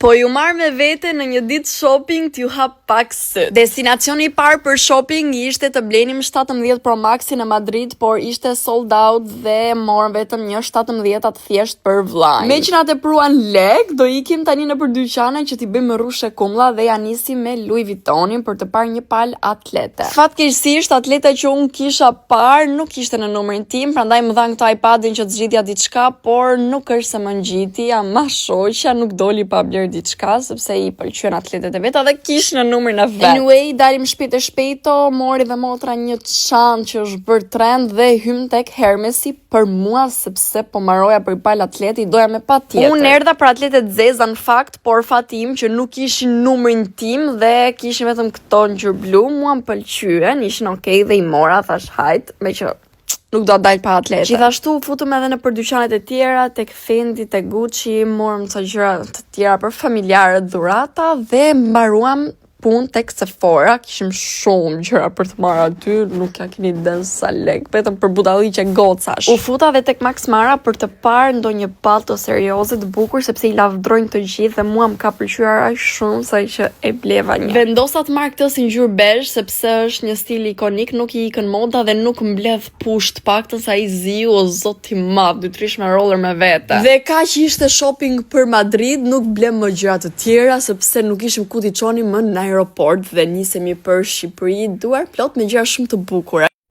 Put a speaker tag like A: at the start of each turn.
A: Po ju marr me vete në një ditë shopping t'ju hap pak syt. Destinacioni i parë për shopping ishte të blenim 17 Pro Maxi në Madrid, por ishte sold out dhe morëm vetëm një 17 thjesht për vllajin. Me që na tepruan lek, do ikim tani nëpër dyqane që t'i bëjmë rrushe kumlla dhe ja nisim me Louis Vuittonin për të parë një palë atlete. Fatkeqësisht atleta që unë kisha parë nuk ishte në numrin tim, prandaj më dhan këtë iPadin që të zgjidhja diçka, por nuk është se më ngjiti, ama shoqja nuk doli pa bler diçka sepse i pëlqyen atletet e veta dhe kish në numrin e vet. Anyway, dalim shpejt e shpejto, mori dhe motra një çantë që është bërë trend dhe hym tek Hermesi për mua sepse po mbaroja për palë atleti, doja me patjetër. Unë erdha për atletet zeza në fakt, por fati im që nuk ishin numrin tim dhe kishin vetëm këto ngjyrë blu, mua më pëlqyen, ishin okay dhe i mora, thash hajt, meqë nuk do të dalë pa atlete. Gjithashtu futëm edhe në për dyqanet e tjera, tek Fendi, tek Gucci, morëm ca gjëra të tjera për familjarët, dhurata dhe mbaruam punë tek Sephora, kishim shumë gjëra për të marrë aty, nuk ja keni den sa lek, vetëm për budalliqe gocash. U futa dhe tek Max Mara për të parë ndonjë palto serioze të bukur sepse i lavdrojnë të gjithë dhe mua më ka pëlqyer aq shumë sa që e bleva një. Vendosa të marr këtë si ngjyrë bezh sepse është një stil ikonik, nuk i ikën moda dhe nuk mbledh pusht, paktën sa i ziu o zot i madh, dytrysh me roller me vete. Dhe kaq ishte shopping për Madrid, nuk blem më gjëra të tjera sepse nuk ishim ku t'i çonim më në aeroport dhe nisemi për Shqipëri duar plot me gjëra shumë të bukura.